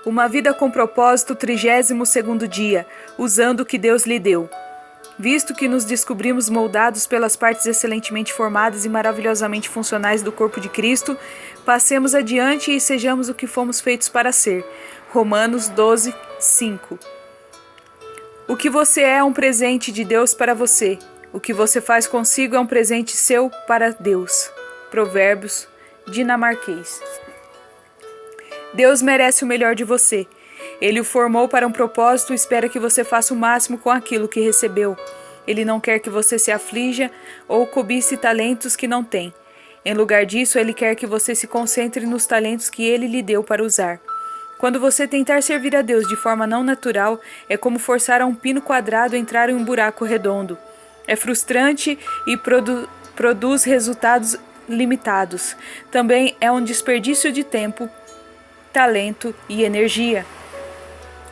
Uma vida com propósito, 32º dia, usando o que Deus lhe deu. Visto que nos descobrimos moldados pelas partes excelentemente formadas e maravilhosamente funcionais do corpo de Cristo, passemos adiante e sejamos o que fomos feitos para ser. Romanos 12, 5. O que você é um presente de Deus para você. O que você faz consigo é um presente seu para Deus. Provérbios dinamarquês. Deus merece o melhor de você. Ele o formou para um propósito e espera que você faça o máximo com aquilo que recebeu. Ele não quer que você se aflija ou cobice talentos que não tem. Em lugar disso, ele quer que você se concentre nos talentos que ele lhe deu para usar. Quando você tentar servir a Deus de forma não natural, é como forçar a um pino quadrado a entrar em um buraco redondo. É frustrante e produz resultados limitados. Também é um desperdício de tempo, talento e energia.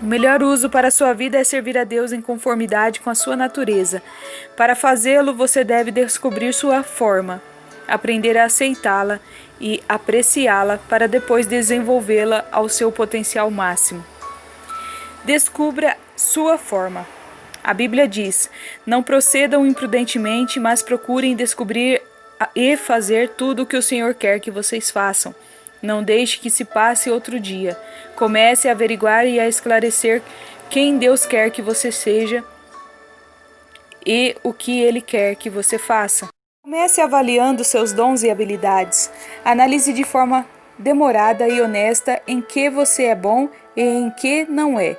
O melhor uso para a sua vida é servir a Deus em conformidade com a sua natureza. Para fazê-lo, você deve descobrir sua forma, aprender a aceitá-la e apreciá-la para depois desenvolvê-la ao seu potencial máximo. Descubra sua forma. A Bíblia diz: não procedam imprudentemente, mas procurem descobrir e fazer tudo o que o Senhor quer que vocês façam. Não deixe que se passe outro dia. Comece a averiguar e a esclarecer quem Deus quer que você seja e o que Ele quer que você faça. Comece avaliando seus dons e habilidades. Analise de forma demorada e honesta em que você é bom e em que não é.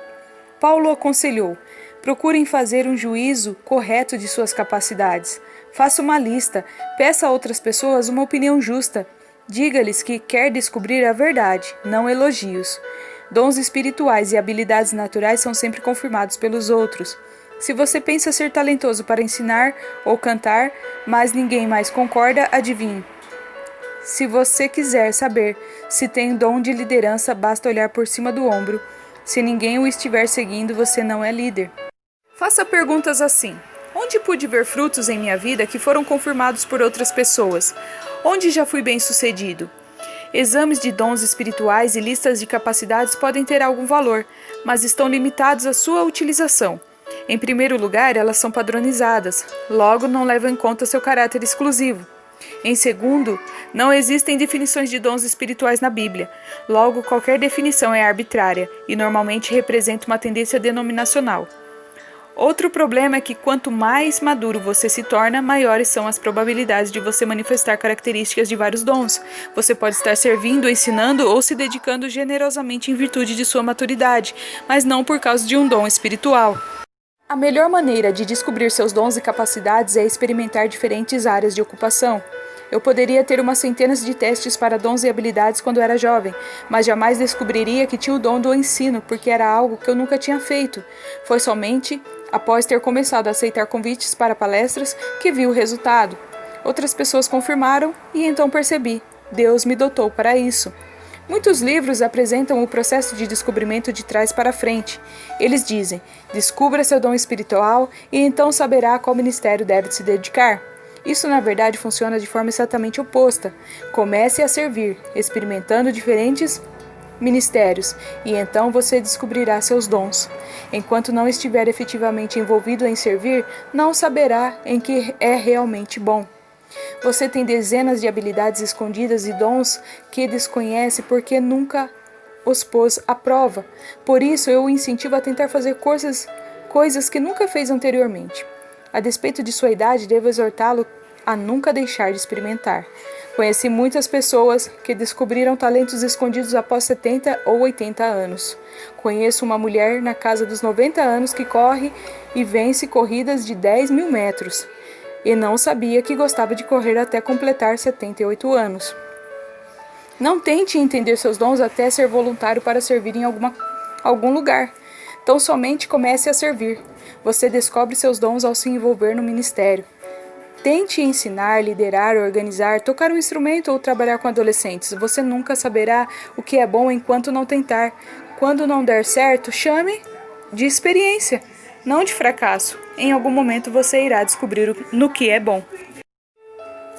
Paulo aconselhou: procurem fazer um juízo correto de suas capacidades. Faça uma lista, peça a outras pessoas uma opinião justa. Diga-lhes que quer descobrir a verdade, não elogios. Dons espirituais e habilidades naturais são sempre confirmados pelos outros. Se você pensa ser talentoso para ensinar ou cantar, mas ninguém mais concorda, adivinhe. Se você quiser saber se tem dom de liderança, basta olhar por cima do ombro. Se ninguém o estiver seguindo, você não é líder. Faça perguntas assim: onde pude ver frutos em minha vida que foram confirmados por outras pessoas? Onde já fui bem-sucedido? Exames de dons espirituais e listas de capacidades podem ter algum valor, mas estão limitados à sua utilização. Em primeiro lugar, elas são padronizadas, logo não levam em conta seu caráter exclusivo. Em segundo, não existem definições de dons espirituais na Bíblia, logo qualquer definição é arbitrária e normalmente representa uma tendência denominacional. Outro problema é que quanto mais maduro você se torna, maiores são as probabilidades de você manifestar características de vários dons. Você pode estar servindo, ensinando ou se dedicando generosamente em virtude de sua maturidade, mas não por causa de um dom espiritual. A melhor maneira de descobrir seus dons e capacidades é experimentar diferentes áreas de ocupação. Eu poderia ter umas centenas de testes para dons e habilidades quando era jovem, mas jamais descobriria que tinha o dom do ensino, porque era algo que eu nunca tinha feito. Foi somente após ter começado a aceitar convites para palestras que vi o resultado. Outras pessoas confirmaram e então percebi: Deus me dotou para isso. Muitos livros apresentam o processo de descobrimento de trás para frente. Eles dizem: descubra seu dom espiritual e então saberá a qual ministério deve se dedicar. Isso, na verdade, funciona de forma exatamente oposta. Comece a servir, experimentando diferentes ministérios, e então você descobrirá seus dons. Enquanto não estiver efetivamente envolvido em servir, não saberá em que é realmente bom. Você tem dezenas de habilidades escondidas e dons que desconhece porque nunca os pôs à prova. Por isso, eu o incentivo a tentar fazer coisas que nunca fez anteriormente. A despeito de sua idade, devo exortá-lo a nunca deixar de experimentar. Conheci muitas pessoas que descobriram talentos escondidos após 70 ou 80 anos. Conheço uma mulher na casa dos 90 anos que corre e vence corridas de 10 mil metros. E não sabia que gostava de correr até completar 78 anos. Não tente entender seus dons até ser voluntário para servir em algum lugar. Então somente comece a servir. Você descobre seus dons ao se envolver no ministério. Tente ensinar, liderar, organizar, tocar um instrumento ou trabalhar com adolescentes. Você nunca saberá o que é bom enquanto não tentar. Quando não der certo, chame de experiência, não de fracasso. Em algum momento você irá descobrir no que é bom.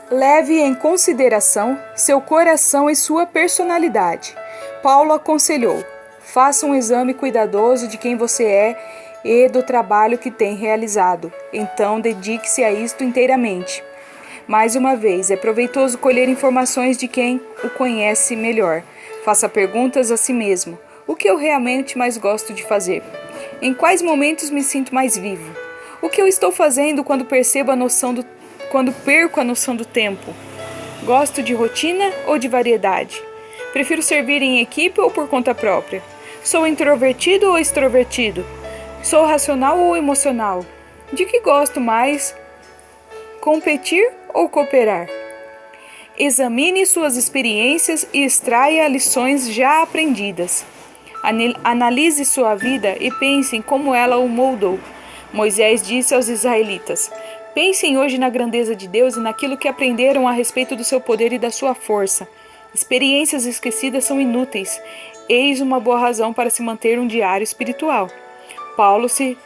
Leve em consideração seu coração e sua personalidade. Paulo aconselhou: Faça um exame cuidadoso de quem você é e do trabalho que tem realizado. Então, dedique-se a isto inteiramente. Mais uma vez, é proveitoso colher informações de quem o conhece melhor. Faça perguntas a si mesmo. O que eu realmente mais gosto de fazer? Em quais momentos me sinto mais vivo? O que eu estou fazendo quando quando perco a noção do tempo? Gosto de rotina ou de variedade? Prefiro servir em equipe ou por conta própria? Sou introvertido ou extrovertido? Sou racional ou emocional? De que gosto mais? Competir ou cooperar? Examine suas experiências e extraia lições já aprendidas. Analise sua vida e pense em como ela o moldou. Moisés disse aos israelitas: pensem hoje na grandeza de Deus e naquilo que aprenderam a respeito do seu poder e da sua força. Experiências esquecidas são inúteis. Eis uma boa razão para se manter um diário espiritual. Paulo se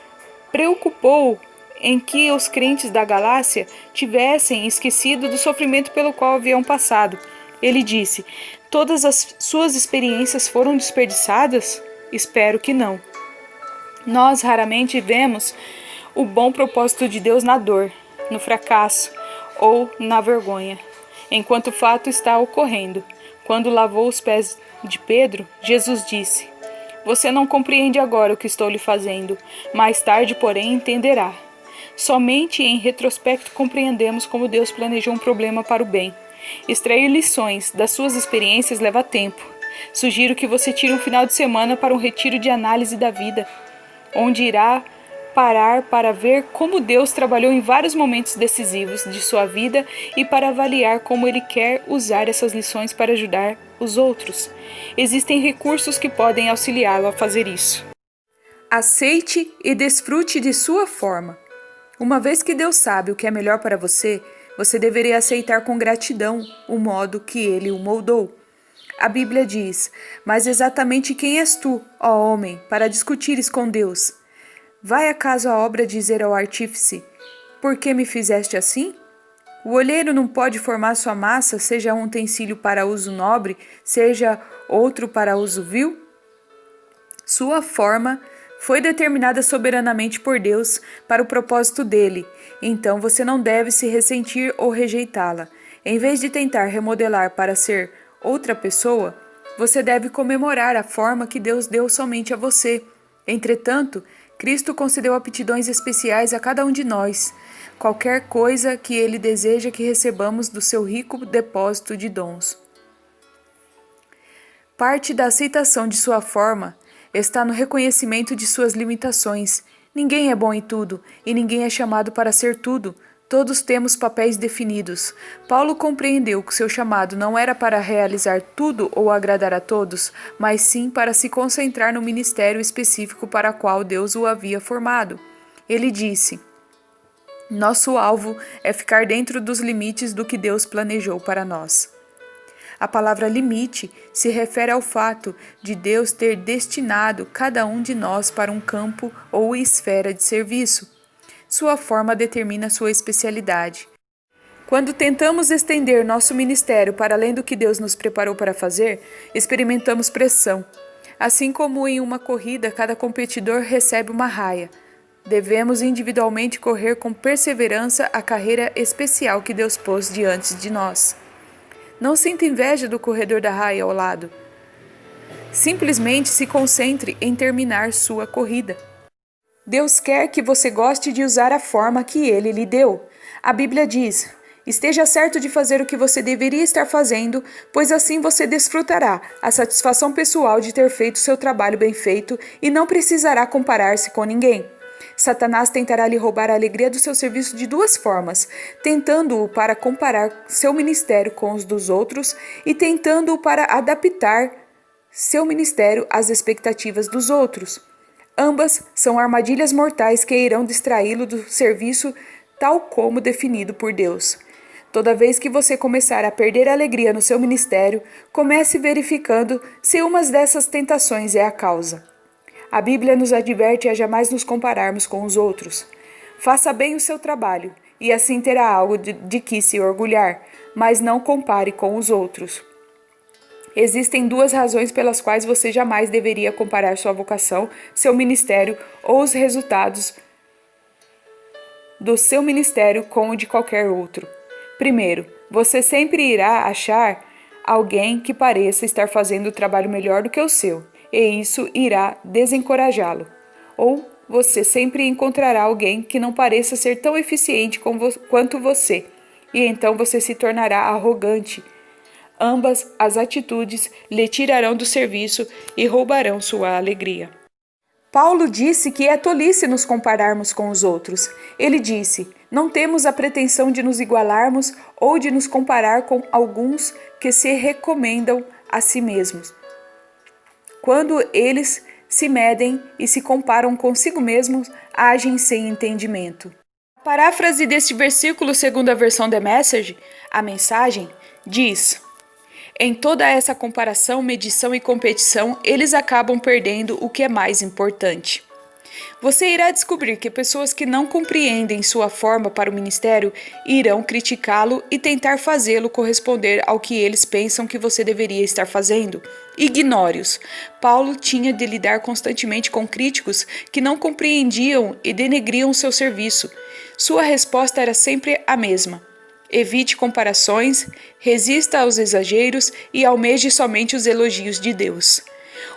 preocupou em que os crentes da Galácia tivessem esquecido do sofrimento pelo qual haviam passado. Ele disse: todas as suas experiências foram desperdiçadas? Espero que não. Nós raramente vemos o bom propósito de Deus na dor, no fracasso ou na vergonha, enquanto o fato está ocorrendo. Quando lavou os pés de Pedro, Jesus disse: você não compreende agora o que estou lhe fazendo, mais tarde, porém, entenderá. Somente em retrospecto compreendemos como Deus planejou um problema para o bem. Extrair lições das suas experiências leva tempo. Sugiro que você tire um final de semana para um retiro de análise da vida, onde irá parar para ver como Deus trabalhou em vários momentos decisivos de sua vida e para avaliar como Ele quer usar essas lições para ajudar os outros. Existem recursos que podem auxiliá-lo a fazer isso. Aceite e desfrute de sua forma. Uma vez que Deus sabe o que é melhor para você, você deveria aceitar com gratidão o modo que Ele o moldou. A Bíblia diz: mas exatamente quem és tu, ó homem, para discutires com Deus? Vai acaso a obra dizer ao artífice: por que me fizeste assim? O olheiro não pode formar sua massa, seja um utensílio para uso nobre, seja outro para uso vil? Sua forma foi determinada soberanamente por Deus para o propósito dele, então você não deve se ressentir ou rejeitá-la. Em vez de tentar remodelar para ser outra pessoa, você deve comemorar a forma que Deus deu somente a você. Entretanto, Cristo concedeu aptidões especiais a cada um de nós, qualquer coisa que Ele deseja que recebamos do seu rico depósito de dons. Parte da aceitação de sua forma está no reconhecimento de suas limitações. Ninguém é bom em tudo, e ninguém é chamado para ser tudo. Todos temos papéis definidos. Paulo compreendeu que seu chamado não era para realizar tudo ou agradar a todos, mas sim para se concentrar no ministério específico para o qual Deus o havia formado. Ele disse: nosso alvo é ficar dentro dos limites do que Deus planejou para nós. A palavra limite se refere ao fato de Deus ter destinado cada um de nós para um campo ou esfera de serviço. Sua forma determina sua especialidade. Quando tentamos estender nosso ministério para além do que Deus nos preparou para fazer, experimentamos pressão. Assim como em uma corrida, cada competidor recebe uma raia. Devemos individualmente correr com perseverança a carreira especial que Deus pôs diante de nós. Não sinta inveja do corredor da raia ao lado. Simplesmente se concentre em terminar sua corrida. Deus quer que você goste de usar a forma que Ele lhe deu. A Bíblia diz: esteja certo de fazer o que você deveria estar fazendo, pois assim você desfrutará a satisfação pessoal de ter feito seu trabalho bem feito e não precisará comparar-se com ninguém. Satanás tentará lhe roubar a alegria do seu serviço de duas formas, tentando-o para comparar seu ministério com os dos outros e tentando-o para adaptar seu ministério às expectativas dos outros. Ambas são armadilhas mortais que irão distraí-lo do serviço tal como definido por Deus. Toda vez que você começar a perder a alegria no seu ministério, comece verificando se uma dessas tentações é a causa. A Bíblia nos adverte a jamais nos compararmos com os outros. Faça bem o seu trabalho, e assim terá algo de que se orgulhar, mas não compare com os outros. Existem duas razões pelas quais você jamais deveria comparar sua vocação, seu ministério ou os resultados do seu ministério com o de qualquer outro. Primeiro, você sempre irá achar alguém que pareça estar fazendo o trabalho melhor do que o seu, e isso irá desencorajá-lo. Ou você sempre encontrará alguém que não pareça ser tão eficiente quanto você, e então você se tornará arrogante. Ambas as atitudes lhe tirarão do serviço e roubarão sua alegria. Paulo disse que é tolice nos compararmos com os outros. Ele disse: não temos a pretensão de nos igualarmos ou de nos comparar com alguns que se recomendam a si mesmos. Quando eles se medem e se comparam consigo mesmos, agem sem entendimento. A paráfrase deste versículo, segundo a versão The Message, a mensagem, diz: em toda essa comparação, medição e competição, eles acabam perdendo o que é mais importante. Você irá descobrir que pessoas que não compreendem sua forma para o ministério irão criticá-lo e tentar fazê-lo corresponder ao que eles pensam que você deveria estar fazendo. Ignore-os. Paulo tinha de lidar constantemente com críticos que não compreendiam e denegriam seu serviço. Sua resposta era sempre a mesma: evite comparações, resista aos exageros e almeje somente os elogios de Deus.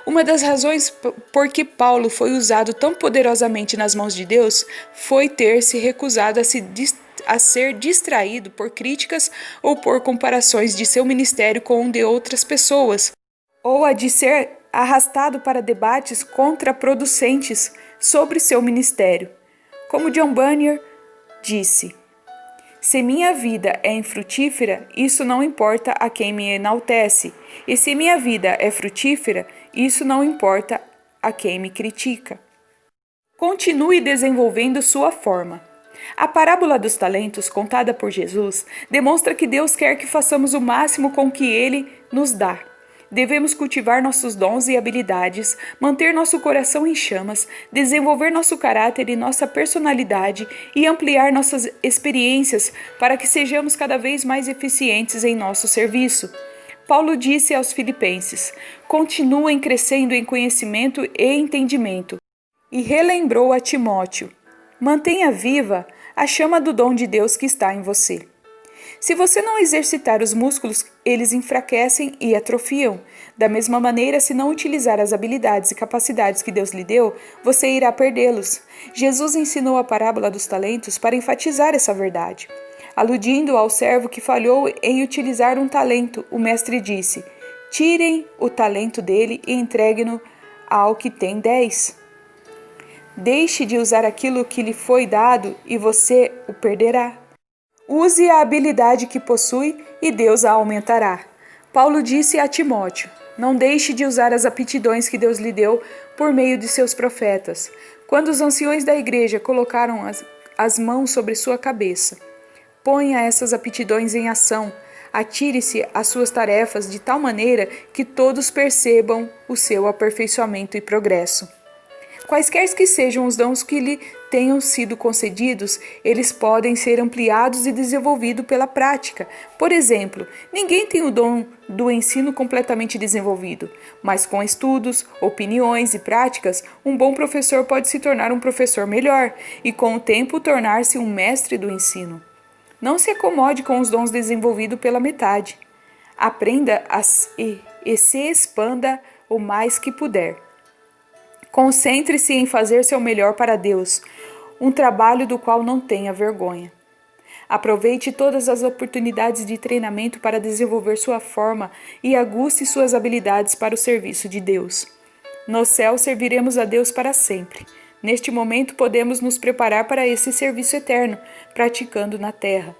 Uma das razões por que Paulo foi usado tão poderosamente nas mãos de Deus foi ter se recusado a ser distraído por críticas ou por comparações de seu ministério com o de outras pessoas, ou a de ser arrastado para debates contraproducentes sobre seu ministério. Como John Bunyan disse: se minha vida é infrutífera, isso não importa a quem me enaltece, e se minha vida é frutífera, isso não importa a quem me critica. Continue desenvolvendo sua forma. A parábola dos talentos, contada por Jesus, demonstra que Deus quer que façamos o máximo com o que Ele nos dá. Devemos cultivar nossos dons e habilidades, manter nosso coração em chamas, desenvolver nosso caráter e nossa personalidade e ampliar nossas experiências para que sejamos cada vez mais eficientes em nosso serviço. Paulo disse aos Filipenses: continuem crescendo em conhecimento e entendimento. E relembrou a Timóteo: mantenha viva a chama do dom de Deus que está em você. Se você não exercitar os músculos, eles enfraquecem e atrofiam. Da mesma maneira, se não utilizar as habilidades e capacidades que Deus lhe deu, você irá perdê-los. Jesus ensinou a parábola dos talentos para enfatizar essa verdade. Aludindo ao servo que falhou em utilizar um talento, o mestre disse: tirem o talento dele e entreguem-no ao que tem 10. Deixe de usar aquilo que lhe foi dado e você o perderá. Use a habilidade que possui e Deus a aumentará. Paulo disse a Timóteo: não deixe de usar as aptidões que Deus lhe deu por meio de seus profetas. Quando os anciões da igreja colocaram as mãos sobre sua cabeça, ponha essas aptidões em ação. Atire-se às suas tarefas de tal maneira que todos percebam o seu aperfeiçoamento e progresso. Quaisquer que sejam os dons que lhe tenham sido concedidos, eles podem ser ampliados e desenvolvidos pela prática. Por exemplo, ninguém tem o dom do ensino completamente desenvolvido, mas com estudos, opiniões e práticas, um bom professor pode se tornar um professor melhor e, com o tempo, tornar-se um mestre do ensino. Não se acomode com os dons desenvolvidos pela metade. Aprenda e se expanda o mais que puder. Concentre-se em fazer seu melhor para Deus, um trabalho do qual não tenha vergonha. Aproveite todas as oportunidades de treinamento para desenvolver sua forma e aguce suas habilidades para o serviço de Deus. No céu serviremos a Deus para sempre. Neste momento podemos nos preparar para esse serviço eterno, praticando na terra.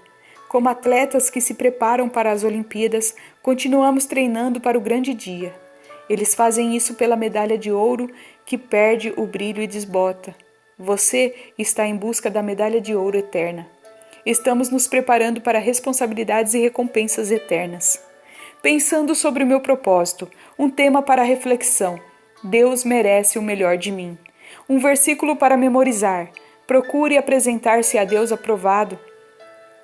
Como atletas que se preparam para as Olimpíadas, continuamos treinando para o grande dia. Eles fazem isso pela medalha de ouro que perde o brilho e desbota. Você está em busca da medalha de ouro eterna. Estamos nos preparando para responsabilidades e recompensas eternas. Pensando sobre o meu propósito, um tema para reflexão. Deus merece o melhor de mim. Um versículo para memorizar. Procure apresentar-se a Deus aprovado,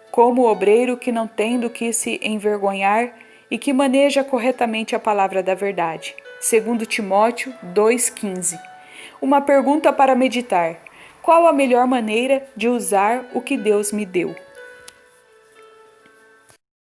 como obreiro que não tem do que se envergonhar e que maneja corretamente a palavra da verdade. 2 Timóteo 2,15. Uma pergunta para meditar: qual a melhor maneira de usar o que Deus me deu?